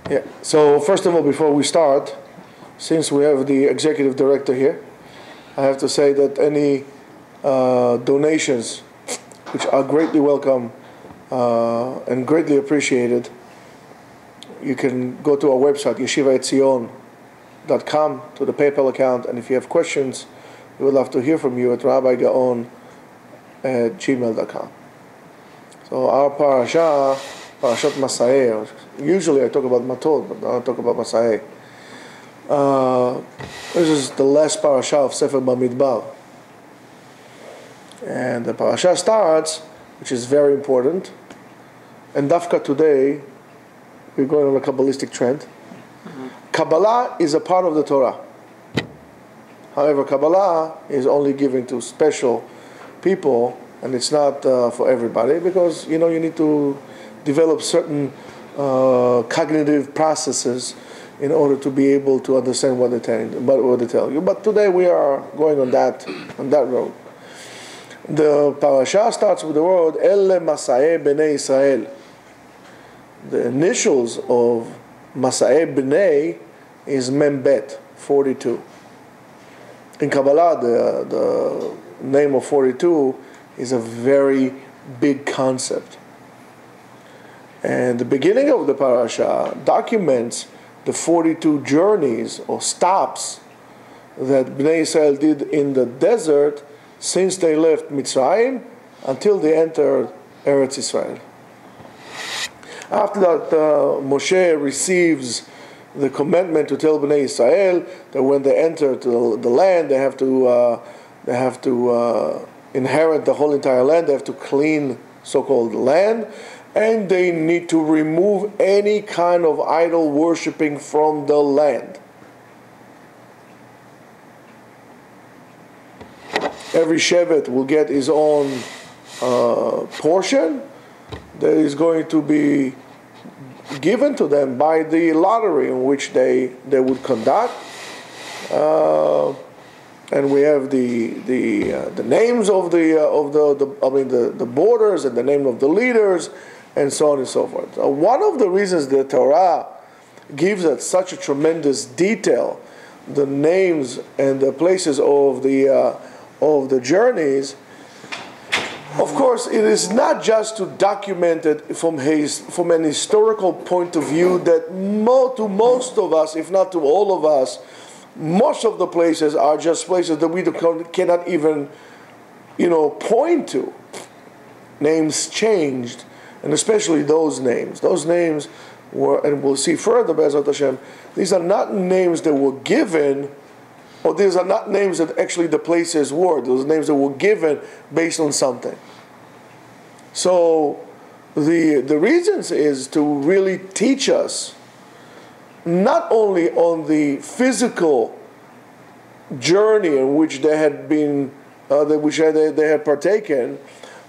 Yeah. So first of all, before we start, since we have the executive director here, I have to say that any donations, which are greatly welcome and greatly appreciated, you can go to our website, Etzion.com, to the PayPal account, and if you have questions, we would love to hear from you at rabbigaon@gmail.com. So our Parashat Masei, usually I talk about mattot, but now I talk about Masei. This is the last Parashat of Sefer Bamidbar. And the Parashat starts, which is very important, and Dafka today, we're going on a Kabbalistic trend. Kabbalah is a part of the Torah. However, Kabbalah is only given to special people, and it's not for everybody, because you need to develop certain cognitive processes in order to be able to understand what they tell you. But today we are going on that road. The parasha starts with the word Elle Masei Bnei Israel. The initials of Masei Bnei is Membet, 42. In Kabbalah, the name of 42 is a very big concept. And the beginning of the parasha documents the 42 journeys or stops that Bnei Israel did in the desert since they left Mitzrayim until they entered Eretz Israel. After that, Moshe receives the commandment to tell Bnei Israel that when they enter the land, they have to inherit the whole entire land. They have to clean so-called land, and they need to remove any kind of idol worshipping from the land. Every Shevet will get his own portion that is going to be given to them by the lottery in which they would conduct. And we have the names of the borders and the name of the leaders and so on and so forth. One of the reasons the Torah gives us such a tremendous detail, the names and the places of the journeys, of course, it is not just to document it from an historical point of view that to most of us, if not to all of us, most of the places are just places that we cannot even, point to. Names changed, and especially those names. Those names were, and we'll see further, Be'ezrat Hashem, these are not names that were given, or these are not names that actually the places were. Those names that were given based on something. So the reasons is to really teach us not only on the physical journey in which they had been, they had partaken,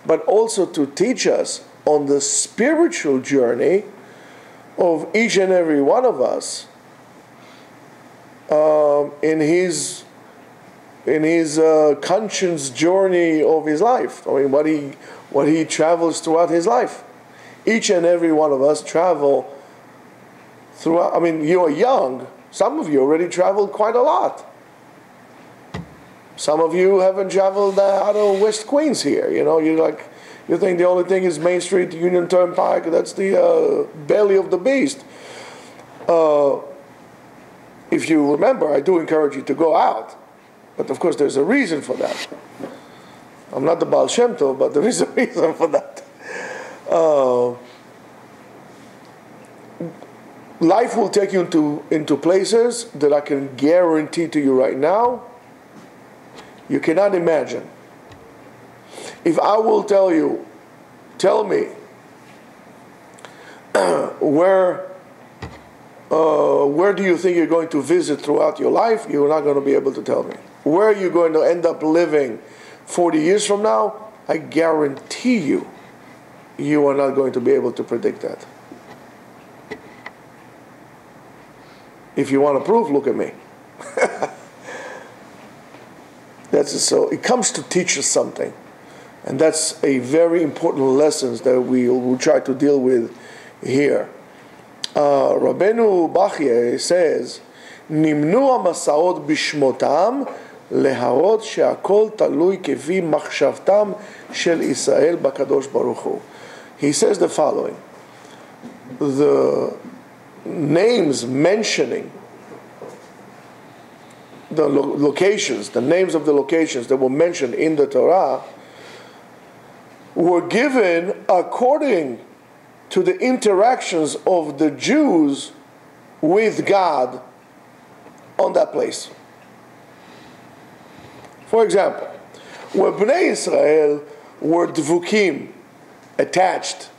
but also to teach us on the spiritual journey of each and every one of us in his conscience journey of his life. I mean, what he travels throughout his life. Each and every one of us travel throughout. I mean, you are young. Some of you already traveled quite a lot. Some of you haven't traveled out of West Queens here. You think the only thing is Main Street, Union Turnpike. That's the belly of the beast. If you remember, I do encourage you to go out. But of course, there's a reason for that. I'm not the Baal Shem Tov, but there is a reason for that. Life will take you into places that I can guarantee to you right now, you cannot imagine. If I will tell me where do you think you're going to visit throughout your life, you're not going to be able to tell me. Where are you going to end up living 40 years from now? I guarantee you are not going to be able to predict that. If you want a proof, look at me. That's it. So it comes to teach us something. And that's a very important lesson that we will try to deal with here. Rabbeinu Bachye says, נמנו המסעות בשמותם להראות שהכל תלוי כפי מחשבתם של ישראל בקדוש ברוך הוא. He says the following, the names mentioning the locations, the names of the locations that were mentioned in the Torah were given according to the interactions of the Jews with God on that place. For example, where Bnei Israel were dvukim, attached,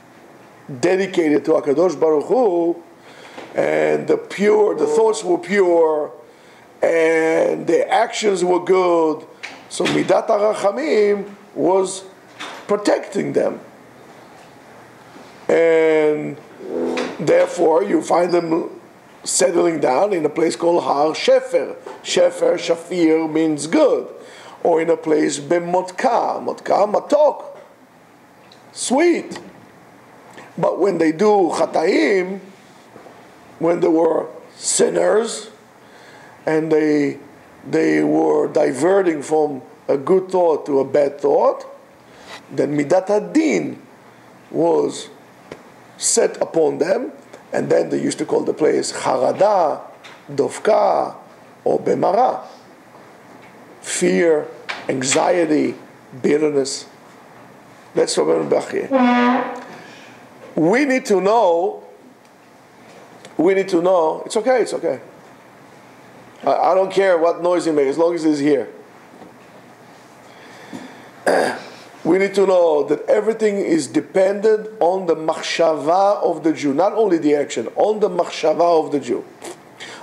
dedicated to HaKadosh Baruch Hu, and the thoughts were pure, and the actions were good, so Midat HaRachamim was protecting them. And therefore, you find them settling down in a place called Har Shefer. Shefer, Shafir means good. Or in a place B'motka, Motka, Matok, sweet. But when they do Chataim, when they were sinners, and they were diverting from a good thought to a bad thought, then Midat HaDin was set upon them, and then they used to call the place Harada, Dovka, or Bemara. Fear, anxiety, bitterness. That's Rabbeinu Bachye. We need to know, it's okay. I don't care what noise he makes, as long as he's here. We need to know that everything is dependent on the machshava of the Jew, not only the action, on the machshava of the Jew.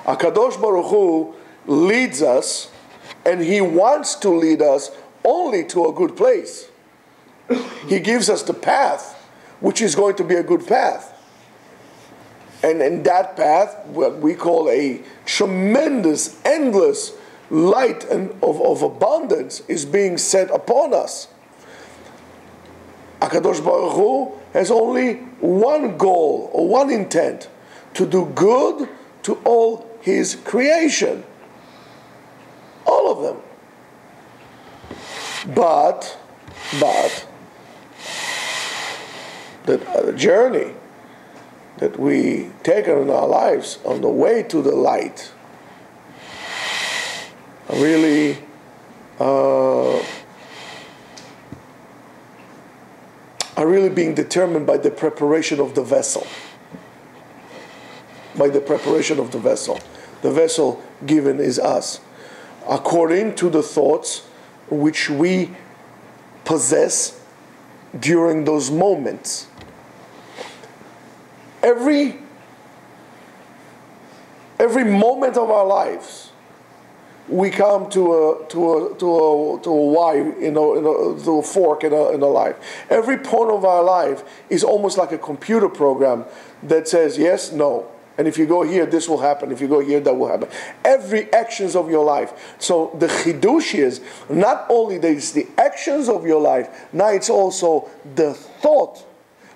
HaKadosh Baruch Hu leads us, and He wants to lead us only to a good place. He gives us the path, which is going to be a good path. And in that path, what we call a tremendous, endless light and of abundance is being set upon us. HaKadosh Baruch Hu has only one goal or one intent, to do good to all His creation. All of them. But the journey that we take in our lives on the way to the light really are really being determined by the preparation of the vessel. By the preparation of the vessel. The vessel given is us, according to the thoughts which we possess during those moments. Every moment of our lives, we come to a Y, to a fork in a life. Every point of our life is almost like a computer program that says yes, no. And if you go here, this will happen. If you go here, that will happen. Every actions of your life. So the chidush is not only the actions of your life, now it's also the thought.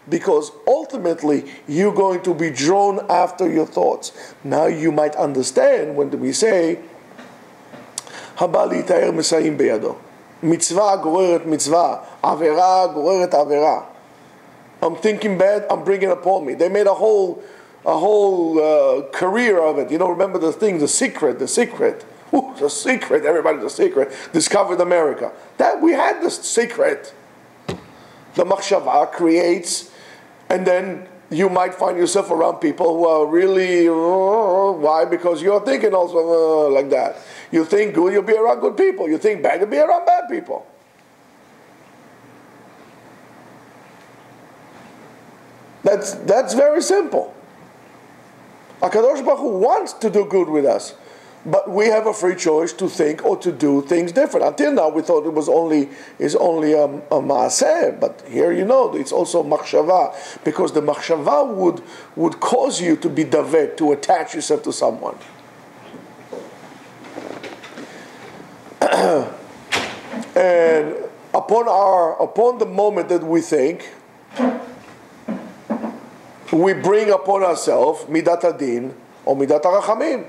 Because ultimately, you're going to be drawn after your thoughts. Now you might understand when we say, הבא להתאר מסעים בידו. מצווה גוררת מצווה. עבירה גוררת עבירה. I'm thinking bad, I'm bringing it upon me. They made a whole career of it. Remember the thing, the secret. Ooh, the secret, everybody's the secret. Discovered America. That we had the secret. The machshava creates, and then you might find yourself around people who are really, why? Because you're thinking also like that. You think good, you'll be around good people. You think bad, you'll be around bad people. That's very simple. HaKadosh Baruch Hu wants to do good with us, but we have a free choice to think or to do things different. Until now, we thought it was only a Masei, but here it's also machshava, because the machshava would cause you to be davek, to attach yourself to someone. And upon the moment that we think, we bring upon ourselves midat adin or midat harachamim.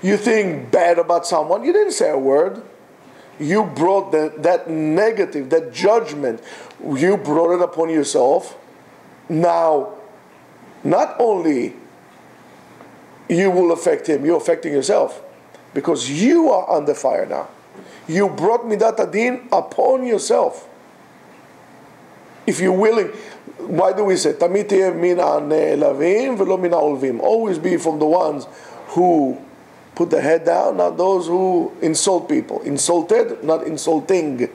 You think bad about someone, you didn't say a word. You brought that negative, that judgment, you brought it upon yourself. Now, not only you will affect him, you're affecting yourself. Because you are under fire now. You brought midat adin upon yourself. If you're willing, why do we say, Tamid tiheh min ha'ne'elavim v'lo min ha'olvim? Always be from the ones who put the head down, not those who insult people. Insulted, not insulting.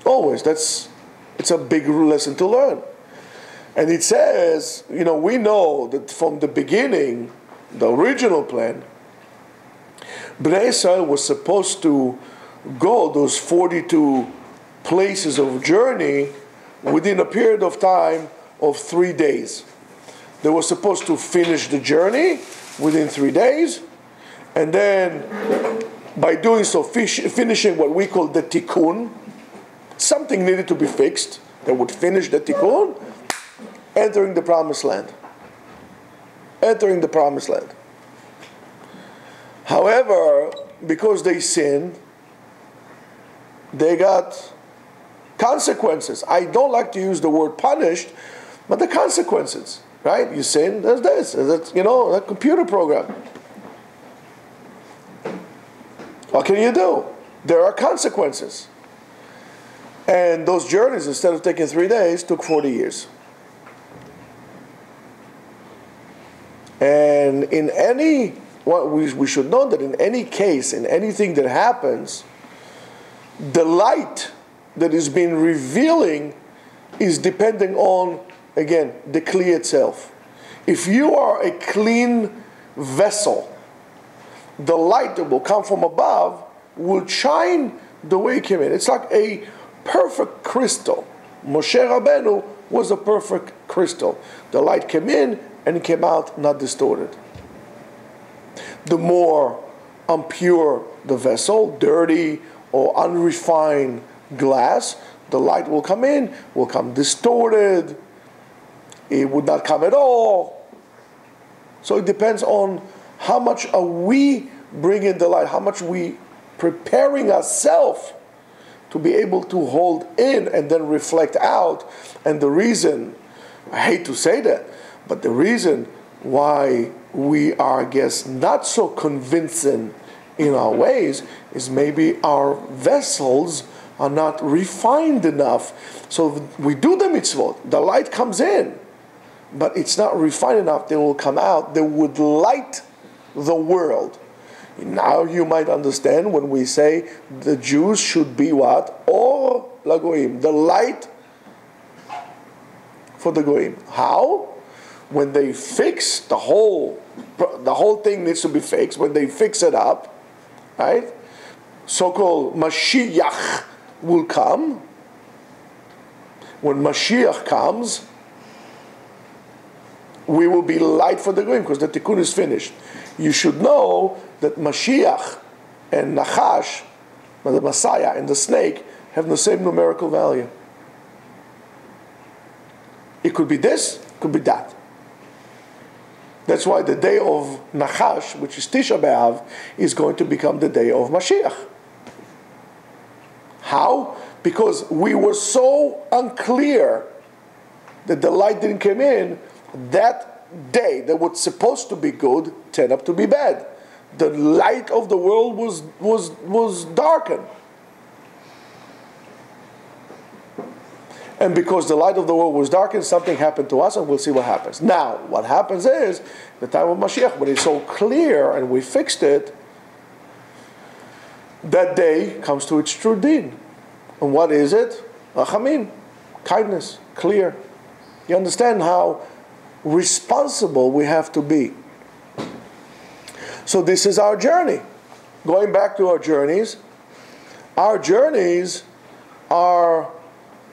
Always. It's a big lesson to learn. And it says, we know that from the beginning, the original plan, Bnei Israel was supposed to go those 42 places of journey within a period of time of 3 days. They were supposed to finish the journey within 3 days, and then by doing so, finishing what we call the tikkun, something needed to be fixed. They would finish the tikkun, entering the promised land. Entering the promised land. However, because they sinned, they got consequences. I don't like to use the word punished, but the consequences, right? You sin, there's this, that's, a computer program. What can you do? There are consequences. And those journeys, instead of taking 3 days, took 40 years. And we should know that in any case, in anything that happens, the light that is being revealing is depending on, again, the kli itself. If you are a clean vessel, the light that will come from above will shine the way it came in. It's like a perfect crystal. Moshe Rabbeinu was a perfect crystal. The light came in and it came out not distorted. The more impure the vessel, dirty or unrefined glass, the light will come in, will come distorted. It would not come at all. So it depends on how much are we bringing the light, how much we preparing ourselves to be able to hold in and then reflect out. And the reason, I hate to say that, but the reason why we are, I guess, not so convincing in our ways is maybe our vessels are not refined enough. So we do the mitzvot, the light comes in, but it's not refined enough. They will come out, they would light the world. Now you might understand when we say the Jews should be what? Or lagoim, the light for the goyim. How? When they fix the whole thing needs to be fixed. When they fix it up, right? So-called Mashiach will come. When Mashiach comes, we will be light for the goyim because the tikkun is finished. You should know that Mashiach and Nachash, the Messiah and the snake, have the same numerical value. It could be this, it could be that. That's why the day of Nachash, which is Tisha B'Av, is going to become the day of Mashiach. How? Because we were so unclear that the light didn't come in, that day that was supposed to be good turned up to be bad. The light of the world was darkened. And because the light of the world was darkened, something happened to us, and we'll see what happens. Now, what happens is, the time of Mashiach, when it's so clear and we fixed it, that day comes to its true din. And what is it? Rachamim, kindness, clear. You understand how responsible we have to be. So this is our journey. Going back to our journeys are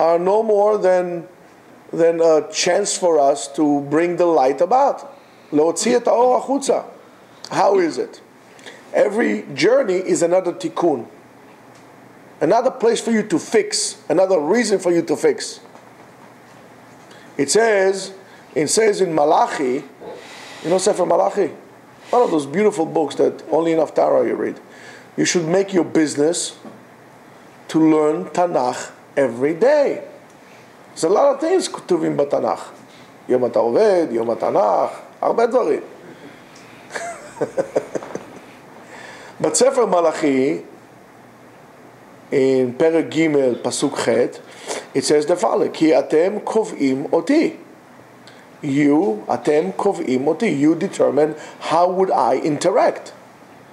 no more than a chance for us to bring the light about. Leotzi et ha'or achutza. How is it? Every journey is another tikkun. Another place for you to fix. Another reason for you to fix. It says in Malachi, you know Sefer Malachi? One of those beautiful books that only in Haftarah you read. You should make your business to learn Tanakh every day. There's a lot of things כתובים בתנ"ך. יום אתה עובד, יום התנ"ך, הרבה דברים. But Sefer Malachi, in פרק ג' פסוק ח', it says the following, כי אתם קובעים אותי. אתם קובעים אותי. You determine how would I interact.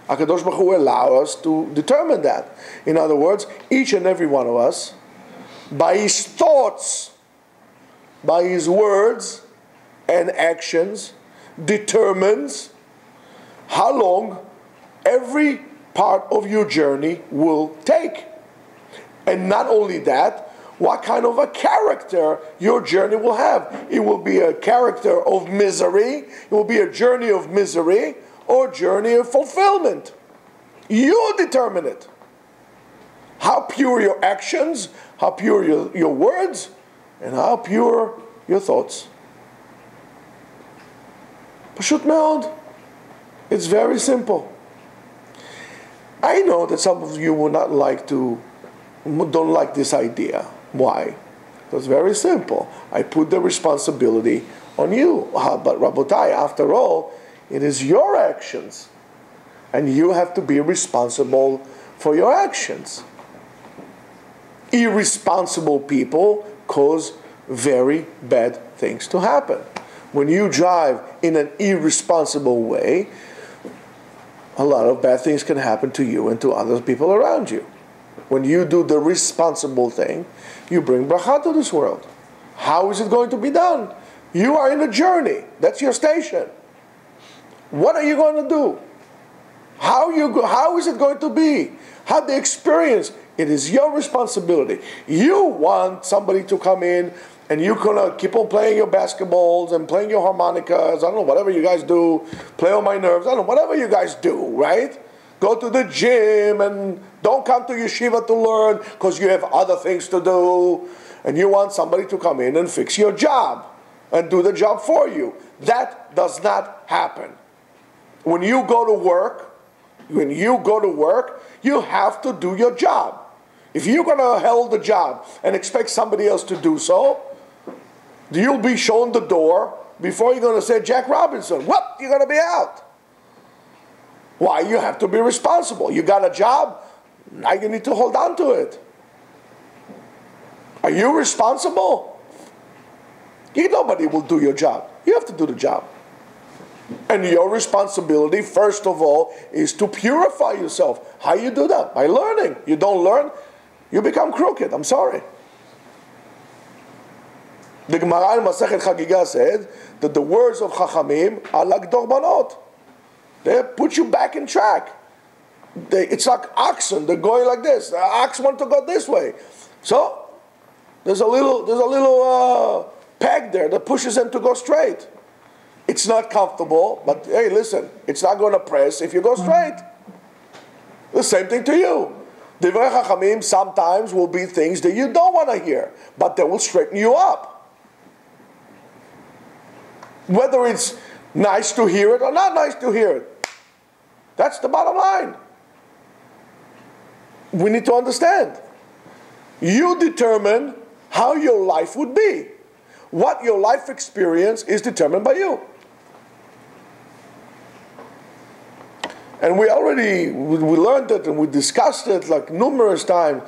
HaKadosh Baruch Hu allow us to determine that. In other words, each and every one of us, by his thoughts, by his words and actions, determines how long every part of your journey will take. And not only that, what kind of a character your journey will have. It will be a character of misery, it will be a journey of misery, or journey of fulfillment. You determine it. How pure your actions, how pure your words, and how pure your thoughts. Pashut meod. It's very simple. I know that some of you don't like this idea. Why? It's very simple. I put the responsibility on you. But Rabotai, after all, it is your actions. And you have to be responsible for your actions. Irresponsible people cause very bad things to happen. When you drive in an irresponsible way, a lot of bad things can happen to you and to other people around you. When you do the responsible thing, you bring bracha to this world. How is it going to be done? You are in a journey. That's your station. What are you going to do? How is it going to be? How the experience? It is your responsibility. You want somebody to come in and you're going to keep on playing your basketballs and playing your harmonicas, I don't know, whatever you guys do, play on my nerves, I don't know, whatever you guys do, right? Go to the gym and don't come to Yeshiva to learn because you have other things to do. And you want somebody to come in and fix your job and do the job for you. That does not happen. When you go to work, you have to do your job. If you're going to hold the job and expect somebody else to do so, you'll be shown the door before you're going to say, Jack Robinson, whoop, you're going to be out. Why? You have to be responsible. You got a job, now you need to hold on to it. Are you responsible? Nobody will do your job. You have to do the job. And your responsibility, first of all, is to purify yourself. How you do that? By learning. You don't learn, you become crooked. I'm sorry. The Gemara in Masechet Chagiga said that the words of Chachamim are like dorbanot. They put you back in track. It's like oxen. They're going like this. The ox want to go this way. So there's a little peg there that pushes them to go straight. It's not comfortable, but hey, listen, it's not going to press if you go straight. The same thing to you. Divrei Chachamim sometimes will be things that you don't want to hear, but they will straighten you up. Whether it's nice to hear it or not nice to hear it. That's the bottom line. We need to understand. You determine how your life would be. What your life experience is determined by you. And we learned it and we discussed it like numerous times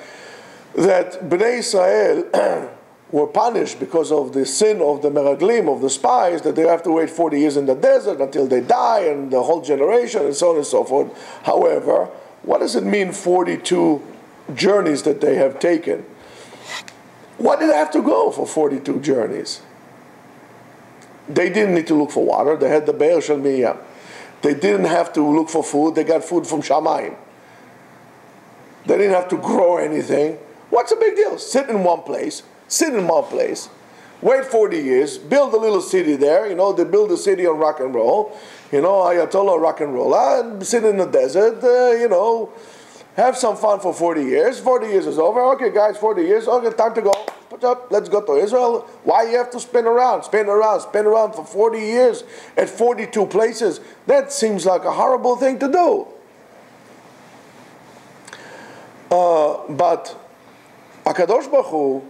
that Bnei Israel were punished because of the sin of the Meraglim, of the spies, that they have to wait 40 years in the desert until they die, and the whole generation, and so on and so forth. However, what does it mean 42 journeys that they have taken? Why did they have to go for 42 journeys? They didn't need to look for water. They had the Be'er Shel Miriam. They didn't have to look for food. They got food from Shamayim. They didn't have to grow anything. What's the big deal? Sit in one place, wait 40 years, build a little city there. You know, they build a city on rock and roll. You know, Ayatollah rock and roll. And sit in the desert, have some fun for 40 years. 40 years is over. Okay, guys, 40 years. Okay, time to go. Put up. Let's go to Israel. Why you have to spin around for 40 years at 42 places? That seems like a horrible thing to do. But HaKadosh Baruch Hu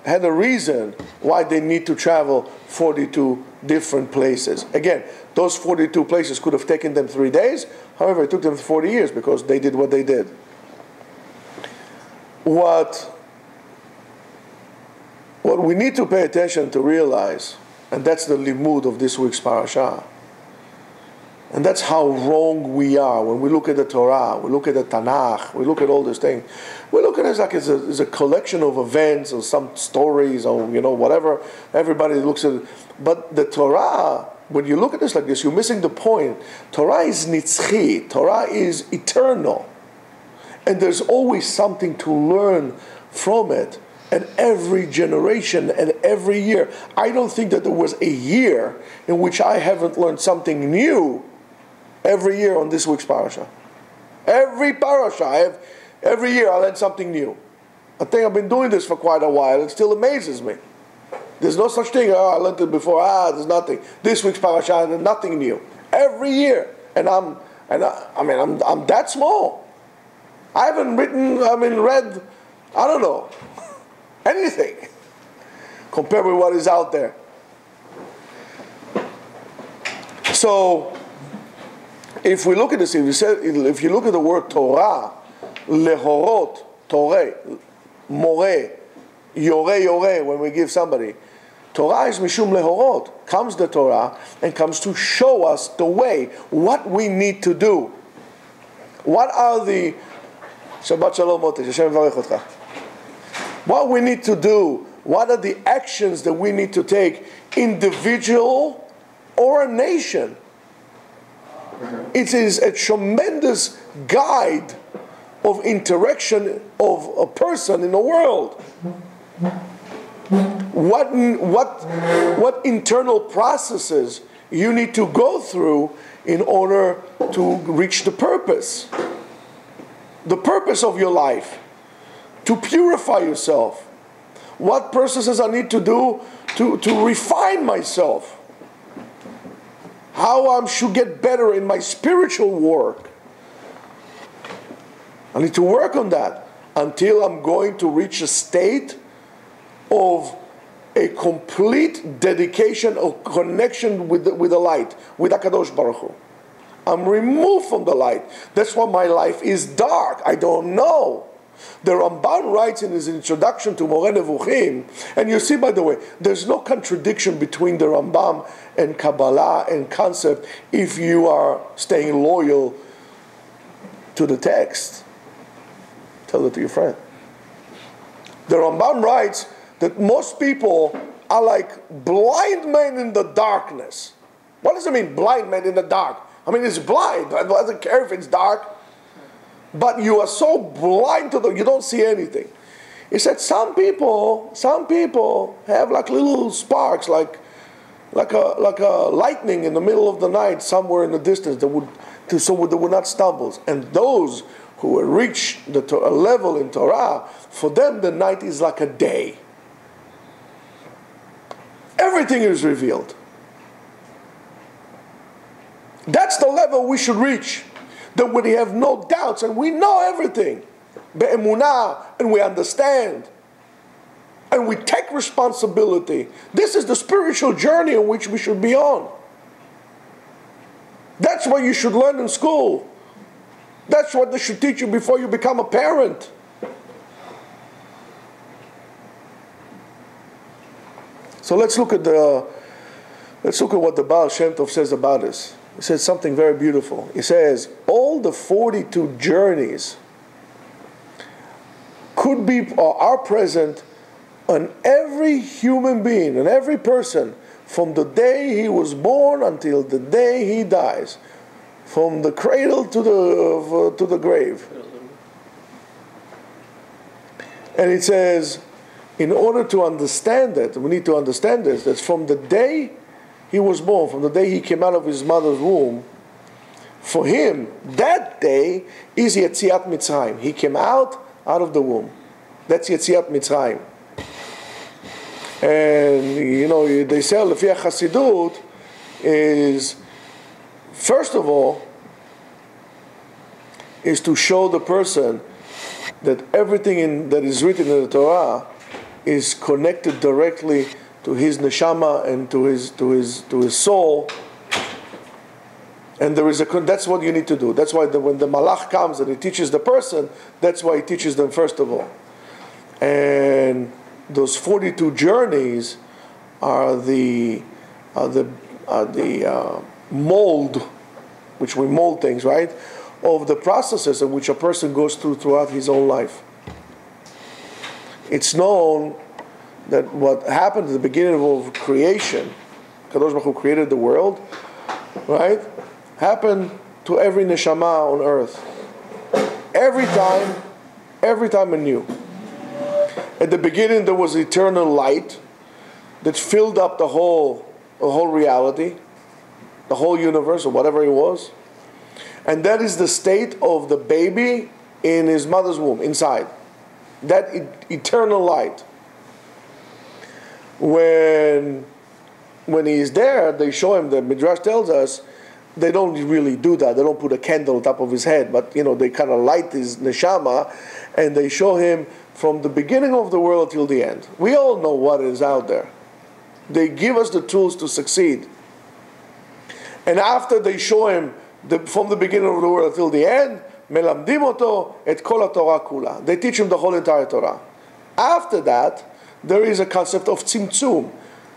had a reason why they need to travel 42 different places. Again, those 42 places could have taken them 3 days. However, it took them 40 years because they did what they did. What we need to pay attention to realize, and that's the limud of this week's parasha, and that's how wrong we are when we look at the Torah, we look at the Tanakh, we look at all these things. We look at it as like it's a collection of events or some stories or whatever. Everybody looks at it. But the Torah, when you look at this like this, you're missing the point. Torah is nitzchi. Torah is eternal. And there's always something to learn from it. And every generation and every year. I don't think that there was a year in which I haven't learned something new every year on this week's parasha. Every parasha, every year I learn something new. I think I've been doing this for quite a while. It still amazes me. There's no such thing, I learned it before, there's nothing. This week's parasha, there's nothing new. Every year. And I'm that small. I haven't read, I don't know, anything compared with what is out there. So, if we look at this, if you look at the word Torah, lehorot, Torah, more, yore, when we give somebody, Torah is mishum lehorot. Comes the Torah and comes to show us the way, what we need to do. What are the Shabbat Shalom Motesh, Hashem Yvarech Otcha. What we need to do, what are the actions that we need to take, individual or a nation. It is a tremendous guide of interaction of a person in the world. What internal processes you need to go through in order to reach the purpose of your life, to purify yourself. What processes I need to do to refine myself. How I should get better in my spiritual work. I need to work on that until I'm going to reach a state of a complete dedication or connection with the light, with HaKadosh Baruch Hu. I'm removed from the light. That's why my life is dark. I don't know. The Ramban writes in his introduction to Moreh Nevuchim, and you see, by the way, there's no contradiction between the Rambam and Kabbalah and concept if you are staying loyal to the text. Tell it to your friend. The Rambam writes that most people are like blind men in the darkness. What does it mean, blind men in the dark? I mean, it's blind. I don't care if it's dark. But you are so blind you don't see anything. He said some people have like little sparks, like a lightning in the middle of the night somewhere in the distance that would not stumble. And those who reach a level in Torah, for them the night is like a day. Everything is revealed. That's the level we should reach. That we have no doubts and we know everything. Be'emunah, and we understand. And we take responsibility. This is the spiritual journey in which we should be on. That's what you should learn in school. That's what they should teach you before you become a parent. So let's look at what the Baal Shem Tov says about this. He says something very beautiful. He says, all the 42 journeys could be or are present on every human being, on every person, from the day he was born until the day he dies. From the cradle to the grave. And it says, in order to understand that, we need to understand this, that from the day he was born, from the day he came out of his mother's womb, for him, that day is Yetziat Mitzrayim. He came out of the womb. That's Yetziat Mitzrayim. And, they say, Lefi Chasidut is, first of all, is to show the person that everything that is written in the Torah is connected directly to his neshama and to his soul. And that's what you need to do. That's why when the malach comes and he teaches the person, that's why he teaches them first of all. And those 42 journeys are the mold, which we mold things, right, of the processes in which a person goes throughout his own life. It's known that what happened at the beginning of creation, Kadosh Baruch Hu created the world, right, happened to every neshama on earth. Every time anew. At the beginning there was eternal light that filled up the whole reality, the whole universe, or whatever it was. And that is the state of the baby in his mother's womb, inside. That eternal light. When he is there, they show him, the Midrash tells us, they don't really do that. They don't put a candle on top of his head, but they kind of light his neshama, and they show him from the beginning of the world till the end. We all know what is out there. They give us the tools to succeed. And after they show him from the beginning of the world till the end, melamdim oto et kol haTorah kula. They teach him the whole entire Torah. After that, there is a concept of tzimtzum,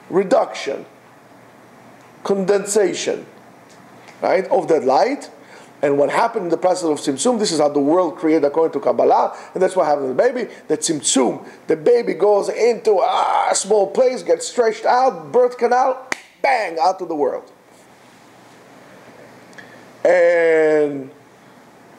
reduction, condensation, right, of that light. And what happened in the process of tzimtzum, this is how the world created according to Kabbalah, and that's what happened to the baby. The tzimtzum, the baby goes into a small place, gets stretched out, birth canal, bang, out to the world. And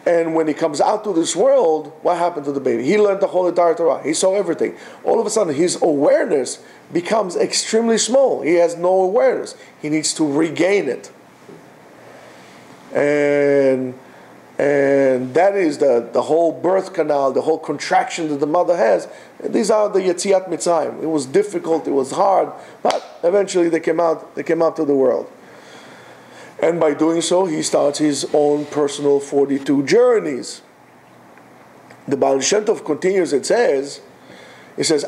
when he comes out to this world, what happened to the baby? He learned the whole entire Torah. He saw everything. All of a sudden, his awareness becomes extremely small. He has no awareness. He needs to regain it. And that is the whole birth canal, the whole contraction that the mother has. These are the Yetziat Mitzrayim. It was difficult, it was hard, but eventually they came out to the world. And by doing so, he starts his own personal 42 journeys. The Baal Shem Tov continues, it says,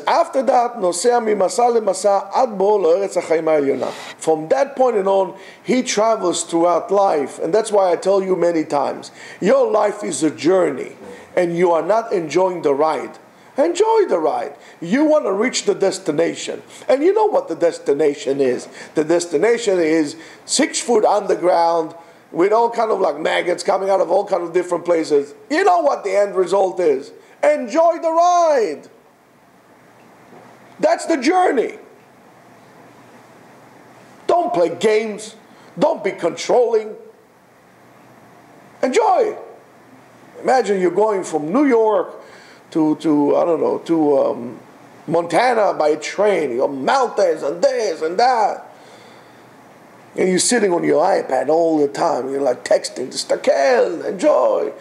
after that, Nosea mimasa lemasa ad bo lo'eretz hachayim ha'elyona. From that point on, he travels throughout life. And that's why I tell you many times, your life is a journey, and you are not enjoying the ride. Enjoy the ride. You want to reach the destination. And you know what the destination is. The destination is 6 foot underground with all kind of like maggots coming out of all kind of different places. You know what the end result is. Enjoy the ride. That's the journey. Don't play games. Don't be controlling. Enjoy. Imagine you're going from New York to Montana by train. You got mountains and this and that. And you're sitting on your iPad all the time. You're like texting, Stakel, enjoy.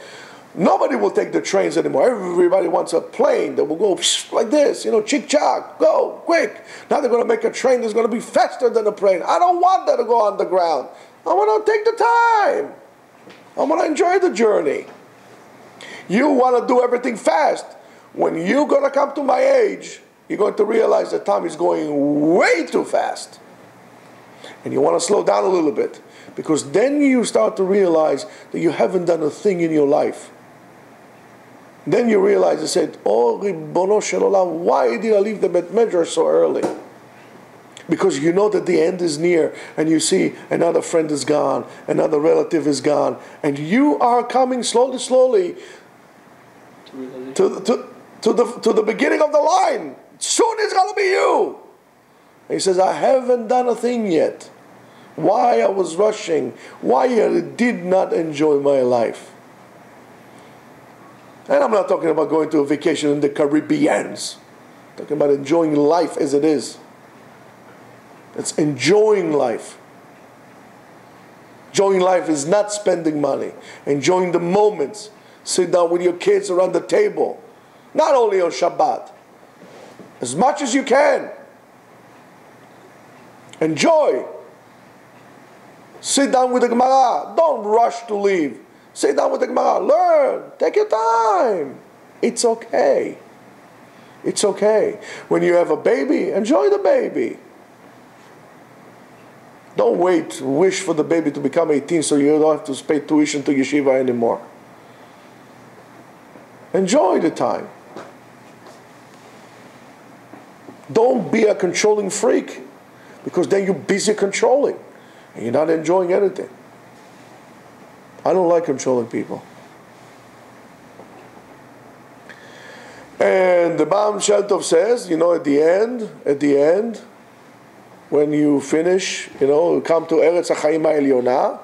Nobody will take the trains anymore. Everybody wants a plane that will go like this, chick-chock, go, quick. Now they're going to make a train that's going to be faster than a plane. I don't want that to go underground. I want to take the time. I want to enjoy the journey. You want to do everything fast. When you're going to come to my age, you're going to realize that time is going way too fast. And you want to slow down a little bit. Because then you start to realize that you haven't done a thing in your life. Then you realize, you said, oh, Ribono Shel Olam, why did I leave the Bet Medrash so early? Because you know that the end is near, and you see another friend is gone, another relative is gone, and you are coming slowly to the beginning of the line. Soon it's going to be you. And he says, I haven't done a thing yet. Why I was rushing, why I did not enjoy my life. And I'm not talking about going to a vacation in the Caribbeans. I'm talking about enjoying life as it is. It's enjoying life. Enjoying life is not spending money. Enjoying the moments. Sit down with your kids around the table. Not only on Shabbat. As much as you can. Enjoy. Sit down with the Gemara. Don't rush to leave. Sit down with the Gemara. Learn. Take your time. It's okay. It's okay. When you have a baby, enjoy the baby. Don't wait, wish for the baby to become 18 so you don't have to pay tuition to Yeshiva anymore. Enjoy the time. Don't be a controlling freak, because then you're busy controlling and you're not enjoying anything. I don't like controlling people. And the Baal Shem Tov says, at the end, when you finish, come to Eretz HaChaim HaElyonah,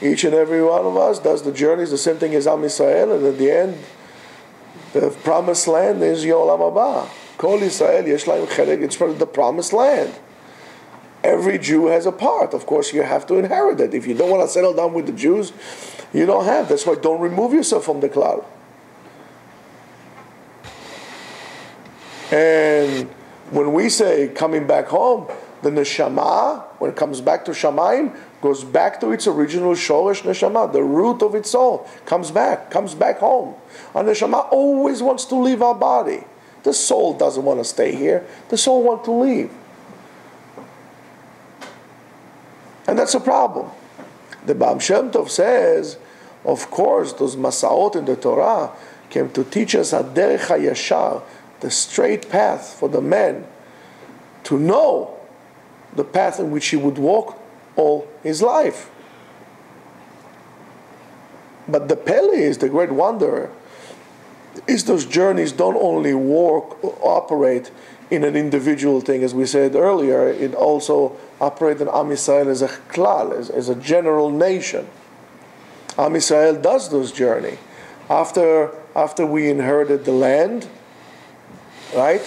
each and every one of us does the journeys, the same thing as Am Yisrael, and at the end, the promised land is Yolam Haba. Kol Yisrael Yesh Laim Chelek, it's part of the promised land. Every Jew has a part. Of course, you have to inherit it. If you don't want to settle down with the Jews, you don't have. That's why don't remove yourself from the cloud. And when we say coming back home, the neshama, when it comes back to Shamayim, goes back to its original shoresh neshama, the root of its soul, comes back home. Our neshama always wants to leave our body. The soul doesn't want to stay here. The soul wants to leave. And that's a problem. The Baal Shem Tov says, of course, those masaot in the Torah came to teach us derech hayashar, the straight path for the man to know the path in which he would walk all his life. But the Pele is the great wonder, is those journeys don't only operate in an individual thing, as we said earlier, it also operates in Am Yisrael as a klal, as a general nation. Am Yisrael does this journey. After we inherited the land, right?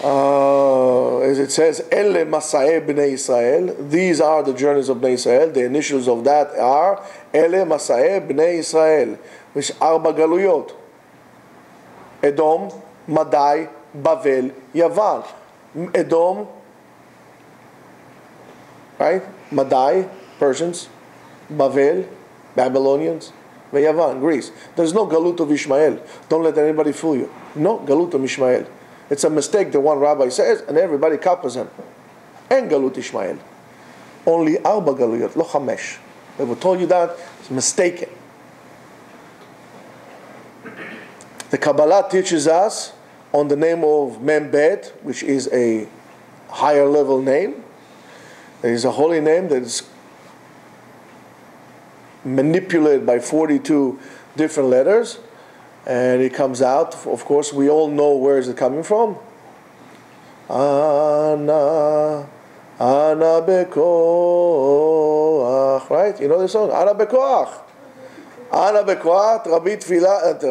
As it says, Ele Masei b'nei Yisrael. These are the journeys of Bnei Yisrael. The initials of that are Ele Masei b'nei Yisrael, which arba galuyot: Edom, Madai, Bavel, Yavan. Edom, right? Madai, Persians. Bavel, Babylonians. Yavan, Greece. There's no galut of Ishmael. Don't let anybody fool you. No galut of Ishmael. It's a mistake that one rabbi says, and everybody copies him. And galut Ishmael. Only arba galuyot, lo chamesh. Whoever told you that is mistaken. The Kabbalah teaches us on the name of Mem Bet, which is a higher level name. There is a holy name that is manipulated by 42 different letters. And it comes out, of course, we all know where is it coming from. Ana bekoach, right? You know the song? Ana bekoach. Ana bekoach, Rabbi Tfilat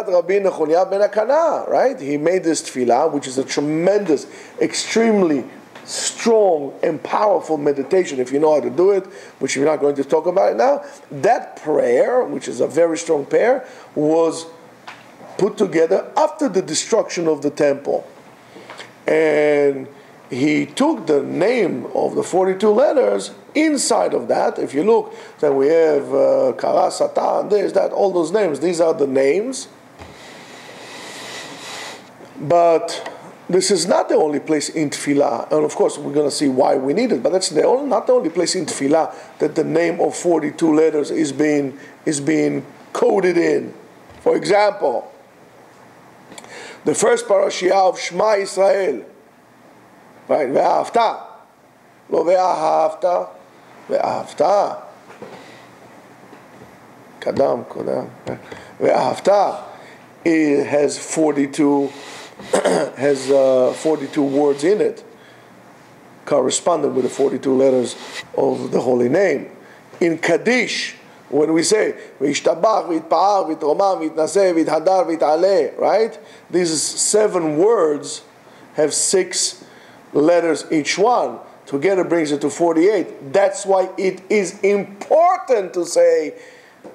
Rabbi Nechonia ben Akana, right? He made this tefillah, which is a tremendous, extremely strong and powerful meditation, if you know how to do it, which we're not going to talk about it now. That prayer, which is a very strong prayer, was put together after the destruction of the temple. And he took the name of the 42 letters inside of that. If you look, then we have Kara, Satan, this, that, all those names. These are the names. But this is not the only place in Tefillah, and of course we're going to see why we need it, but that's not the only place in Tefillah that the name of 42 letters is being coded in. For example, the first parashah of Shema Yisrael, right? Ve'ahavta, lo ve'ahavta, ve'ahavta, kadam, ve'ahavta, it has 42 words in it, corresponding with the 42 letters of the holy name. In Kaddish, when we say V'ishtabach, V'itpa'ar, V'tromam, V'itnaseh, V'ithadar, V'it'aleh, right? These 7 words have 6 letters each one. together brings it to 48. That's why it is important to say,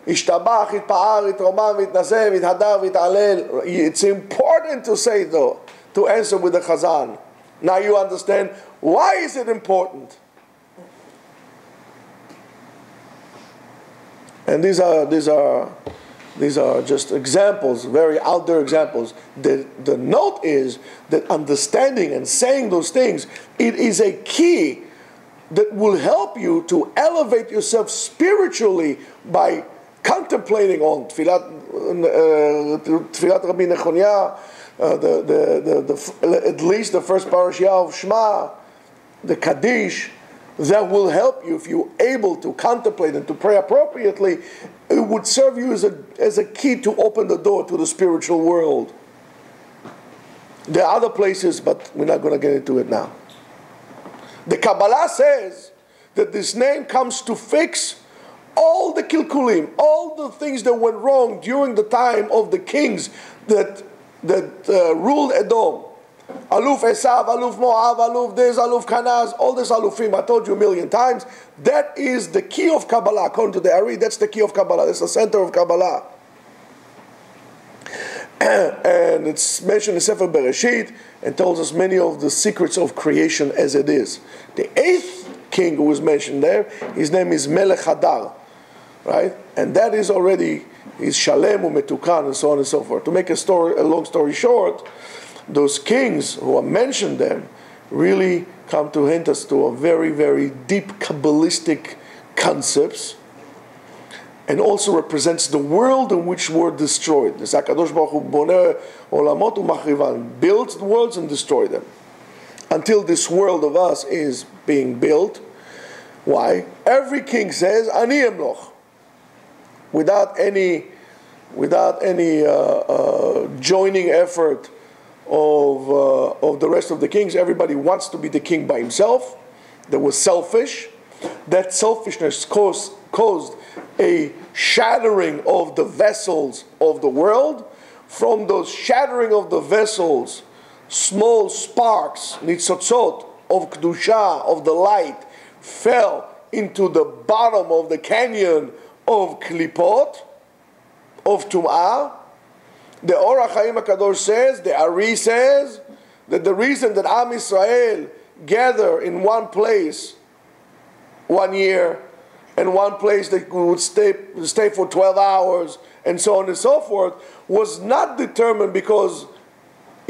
Ishtabach, Itpa'ar, Itromam, Itnazeh, Ithadar, It'alel. It's important to say, though, to answer with the Chazan. Now you understand why is it important. And these are just examples, very out there examples. The note is that understanding and saying those things, it is a key that will help you to elevate yourself spiritually by contemplating on Tfilat Rabbi Nechoniah, at least the first parasha of Shema, the Kaddish. That will help you if you're able to contemplate and to pray appropriately. It would serve you as a key to open the door to the spiritual world. There are other places, but we're not going to get into it now. The Kabbalah says that this name comes to fix all the kilkulim, all the things that went wrong during the time of the kings that ruled Edom. Aluf Esav, Aluf Moab, Aluf Dez, Aluf Kanaz, all these Alufim, I told you a million times. That is the key of Kabbalah. According to the Ari, that's the key of Kabbalah. That's the center of Kabbalah. And it's mentioned in Sefer Bereshit and tells us many of the secrets of creation as it is. The 8th king who was mentioned there, his name is Melech Hadar. Right? And that is already, is Shalem u'Metukan and so on and so forth. To make a long story short, those kings who are mentioned there really come to hint us to a very, very deep Kabbalistic concepts, and also represents the world in which were destroyed. The Hakadosh Baruch Hu boneh olamot u'machrivan, builds the worlds and destroy them. Until this world of us is being built. Why? Every king says, Ani emloch, without any joining effort of the rest of the kings. Everybody wants to be the king by himself. That was selfish. That selfishness caused a shattering of the vessels of the world. From those shattering of the vessels, small sparks, nitzotzot, of kedusha, of the light, fell into the bottom of the canyon of klipot, of tum'ah. The Or HaChaim HaKadosh says, the Ari says, that the reason that Am Yisrael gather in one place 1 year, and one place that would stay for 12 hours, and so on and so forth, was not determined because,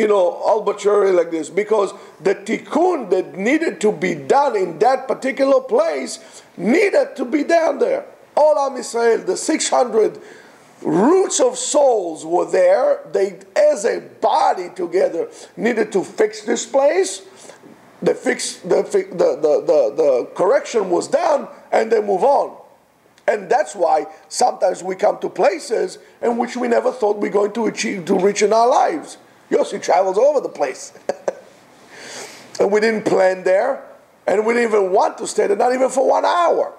arbitrarily like this, because the tikkun that needed to be done in that particular place needed to be down there. All Am Yisrael, the 600 roots of souls were there. They, as a body together, needed to fix this place. The correction was done, and they move on. And that's why sometimes we come to places in which we never thought we're going to reach in our lives. Yossi travels all over the place. And we didn't plan there, and we didn't even want to stay there, not even for 1 hour.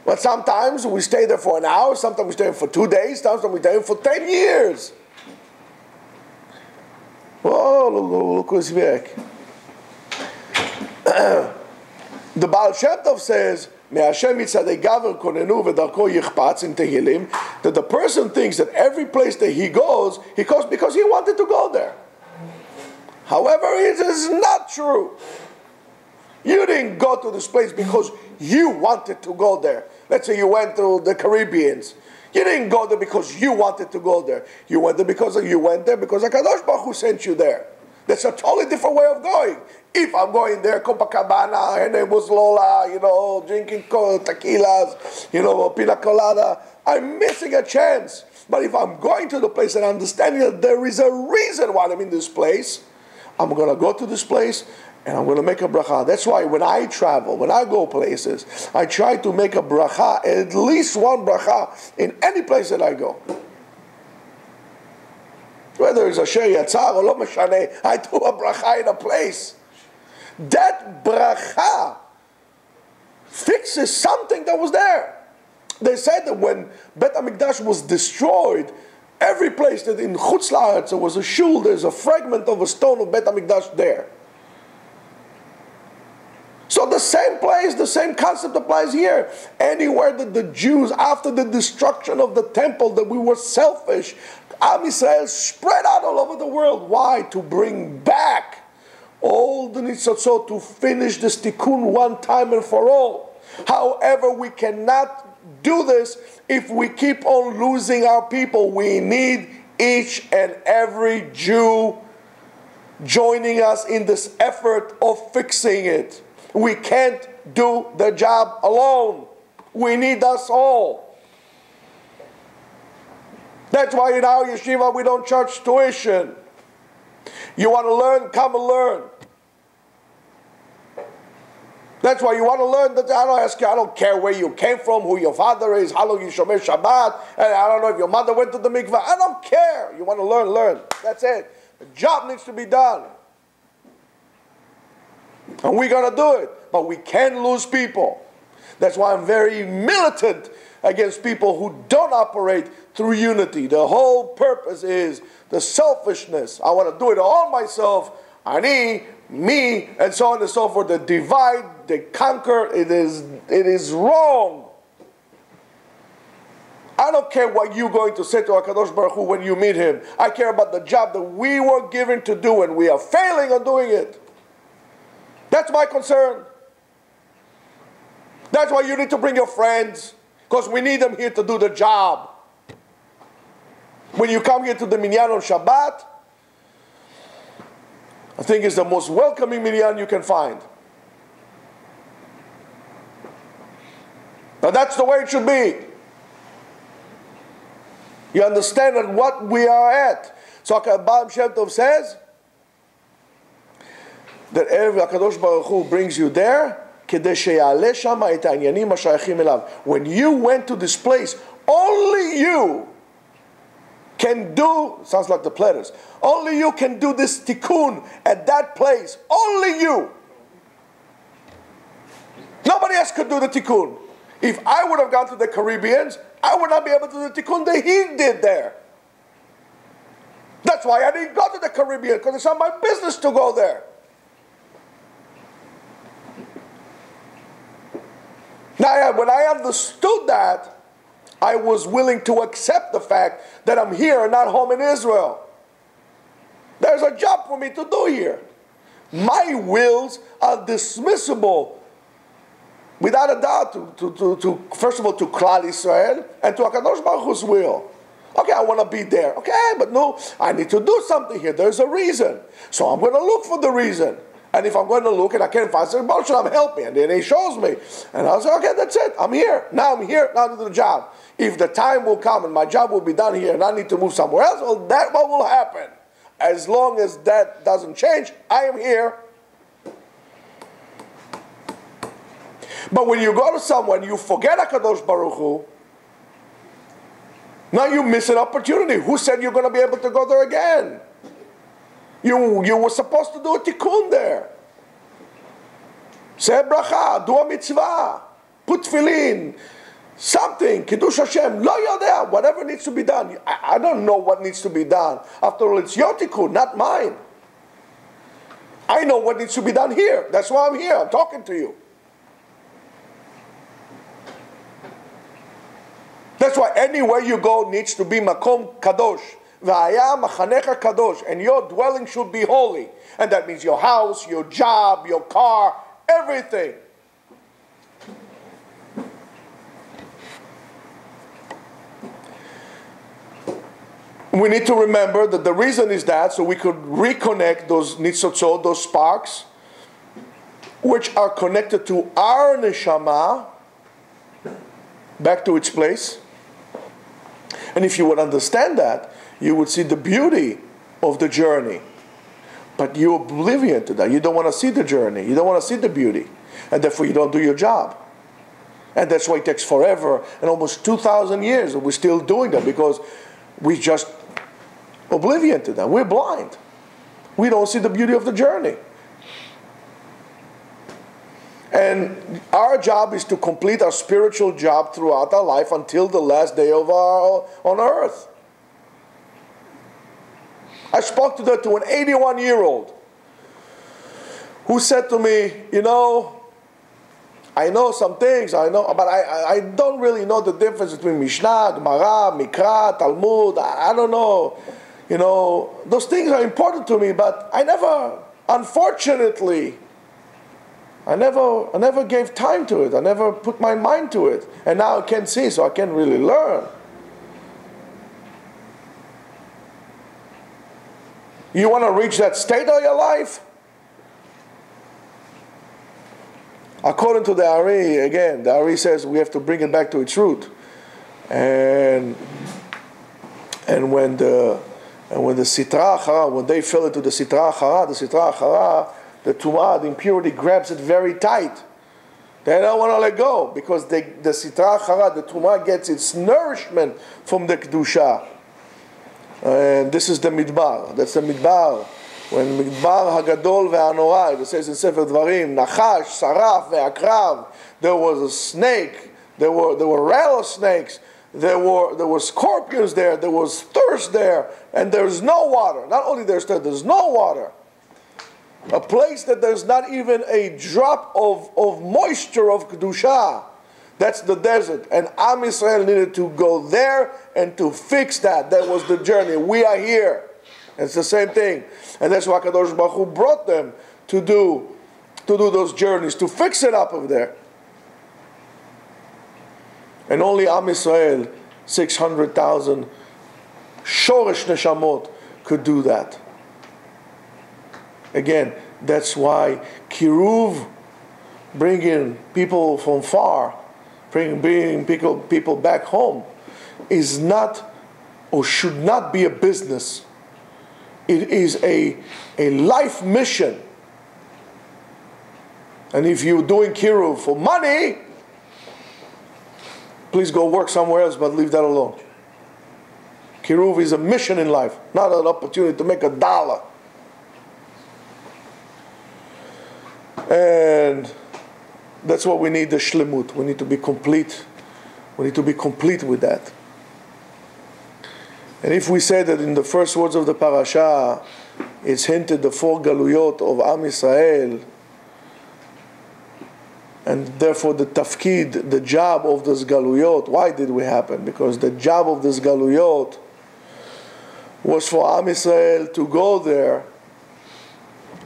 But sometimes we stay there for an hour, sometimes we stay there for 2 days, sometimes we stay there for 10 years. Oh, look who's back. The Baal Shem Tov says, that the person thinks that every place that he goes because he wanted to go there. However, it is not true. You didn't go to this place because you wanted to go there. Let's say you went to the Caribbeans. You didn't go there because you wanted to go there. You went there because HaKadosh Baruch Hu sent you there. That's a totally different way of going. If I'm going there, Copacabana, her name was Lola, drinking tequilas, pina colada, I'm missing a chance. But if I'm going to the place and understanding that there is a reason why I'm in this place, I'm going to go to this place and I'm going to make a bracha. That's why when I travel, when I go places, I try to make a bracha, at least one bracha, in any place that I go. Whether it's Asher Yatzar or Lo Meshane, I do a bracha in a place. That bracha fixes something that was there. They said that when Bet HaMikdash was destroyed, every place that in Chutz La'aretz there was a shul, there's a fragment of a stone of Bet HaMikdash there. So the same place, the same concept applies here. Anywhere that the Jews, after the destruction of the temple, that we were selfish, Am Yisrael spread out all over the world. Why? To bring back all the nitzotzot, to finish this tikkun one time and for all. However, we cannot do this if we keep on losing our people. We need each and every Jew joining us in this effort of fixing it. We can't do the job alone. We need us all. That's why in our yeshiva we don't charge tuition. You want to learn? Come and learn. That's why you want to learn. That I don't ask you. I don't care where you came from, who your father is, how long you shomer Shabbat, and I don't know if your mother went to the mikvah. I don't care. You want to learn, learn. That's it. The job needs to be done. And we're going to do it. But we can't lose people. That's why I'm very militant against people who don't operate through unity. The whole purpose is the selfishness. I want to do it all myself. Ani, me, and so on and so forth. They divide, they conquer. It is wrong. I don't care what you're going to say to HaKadosh Baruch Hu when you meet Him. I care about the job that we were given to do, and we are failing on doing it. That's my concern. That's why you need to bring your friends, because we need them here to do the job. When you come here to the minyan on Shabbat, I think it's the most welcoming minyan you can find. Now that's the way it should be. You understand at what we are at. So Baal Shem Tov says that every HaKadosh Baruch Hu brings you there when you went to this place, only you can do, sounds like the platters, only you can do this tikkun at that place. Only you. Nobody else could do the tikkun. If I would have gone to the Caribbeans, I would not be able to do the tikkun that he did there. That's why I didn't go to the Caribbean, because it's not my business to go there. Now, when I understood that, I was willing to accept the fact that I'm here and not home in Israel. There's a job for me to do here. My wills are dismissible, without a doubt, to first of all, to Klal Israel and to HaKadosh Baruch Hu's will. Okay, I want to be there. Okay, but no, I need to do something here. There's a reason. So I'm going to look for the reason. And if I'm going to look and I can't find something, Baruch Shalom, help me. And then he shows me. And I'll say, okay, that's it. I'm here. Now I'm here. Now to do the job. If the time will come and my job will be done here and I need to move somewhere else, well, that's what will happen. As long as that doesn't change, I am here. But when you go to someone, you forget HaKadosh Baruch Hu, now you miss an opportunity. Who said you're going to be able to go there again? You were supposed to do a tikkun there. Say bracha, do a mitzvah, put tefillin, something, kiddush Hashem, lo yodea, whatever needs to be done. I don't know what needs to be done. After all, it's your tikkun, not mine. I know what needs to be done here. That's why I'm here. I'm talking to you. That's why anywhere you go needs to be makom kadosh. V'haya machanecha kadosh, and your dwelling should be holy. And that means your house, your job, your car, everything. We need to remember that the reason is that so we could reconnect those nitzotzot, those sparks, which are connected to our neshama, back to its place. And if you would understand that, you would see the beauty of the journey. But you're oblivious to that. You don't want to see the journey. You don't want to see the beauty. And therefore you don't do your job. And that's why it takes forever and almost 2,000 years. And we're still doing that because we just oblivious to that. We're blind. We don't see the beauty of the journey. And our job is to complete our spiritual job throughout our life until the last day of on earth. I spoke to an 81-year-old who said to me, you know, I know some things, but I don't really know the difference between Mishnah, Gemara, Mikra, Talmud. I don't know. You know, those things are important to me, but unfortunately, I never gave time to it. I never put my mind to it. And now I can see, so I can really learn. You want to reach that state of your life? According to the Ari, again, the Ari says we have to bring it back to its root. And when the Sitra Achara, when they fell into the Sitra Achara, the Tumah, the impurity, grabs it very tight. They don't want to let go because the Sitra Achara, the Tumah, gets its nourishment from the Kedusha. And this is the Midbar. That's the Midbar. When Midbar Hagadol ve'Hanora, it says in Sefer Dvarim, Nachash, Saraf ve'Akrav, there was a snake, there were rattlesnakes, there were scorpions there was thirst there, and there's no water. Not only there's thirst, there's no water. A place that there's not even a drop of moisture of Kedusha. That's the desert. And Am Yisrael needed to go there and to fix that. That was the journey. We are here. It's the same thing. And that's why Kadosh Baruch Hu brought them to do those journeys, to fix it up over there. And only Am Yisrael, 600,000 Shoresh Neshamot, could do that. Again, that's why Kiruv, bringing people from far, bringing people back home, is not or should not be a business. It is a life mission. And if you're doing Kiruv for money, please go work somewhere else, but leave that alone. Kiruv is a mission in life, not an opportunity to make $1. And that's what we need, the shlemut. We need to be complete. We need to be complete with that. And if we say that in the first words of the parasha, it's hinted the 4 galuyot of Am Yisrael, and therefore the tafkid, the job of this galuyot, why did we happen? Because the job of this galuyot was for Am Yisrael to go there,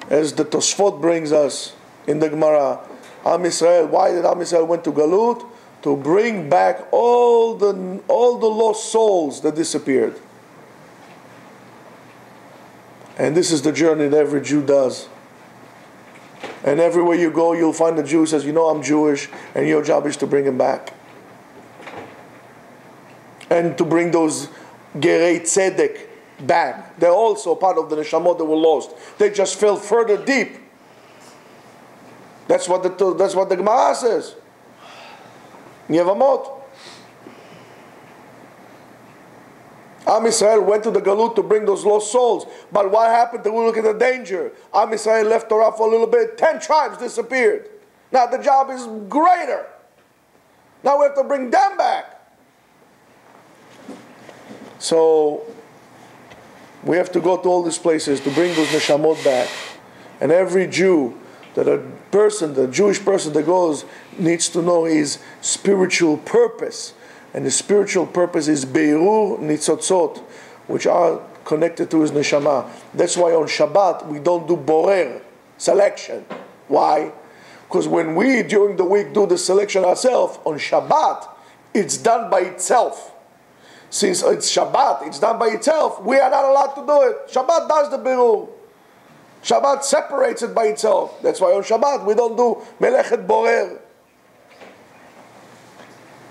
as the Tosfot brings us in the Gemara. Am Yisrael, why did Am Yisrael went to Galut? To bring back all the lost souls that disappeared. And this is the journey that every Jew does. And everywhere you go, you'll find a Jew who says, you know, I'm Jewish, and your job is to bring him back. And to bring those Gerei Tzedek back. They're also part of the Neshamot that were lost. They just fell further deep. That's what the Gemara says. Yevamot. Am Yisrael went to the Galut to bring those lost souls. But what happened? We look at the danger. Am Yisrael left Torah for a little bit. 10 tribes disappeared. Now the job is greater. Now we have to bring them back. So we have to go to all these places to bring those neshamot back. And every Jew, the Jewish person that goes, needs to know his spiritual purpose. And the spiritual purpose is Beirur Nitzotzot, which are connected to his neshama. That's why on Shabbat we don't do borer, selection. Why? Because when we during the week do the selection ourselves, on Shabbat it's done by itself. Since it's Shabbat, it's done by itself, we are not allowed to do it. Shabbat does the Beirur. Shabbat separates it by itself. That's why on Shabbat we don't do Melechet Borer.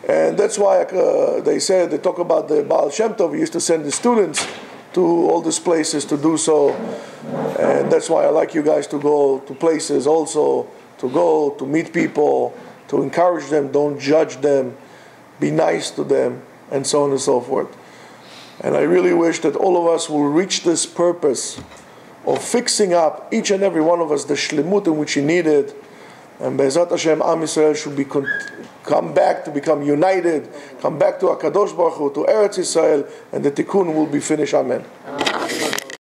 And that's why they talk about the Baal Shem Tov. He used to send the students to all these places to do so. And that's why I like you guys to go to places also, to meet people, to encourage them, don't judge them, be nice to them, and so on and so forth. And I really wish that all of us will reach this purpose of fixing up, each and every one of us, the shlemut in which he needed. And Be'ezrat Hashem, Am Yisrael should be come back to become united, come back to HaKadosh Baruch Hu, to Eretz Yisrael, and the tikkun will be finished. Amen.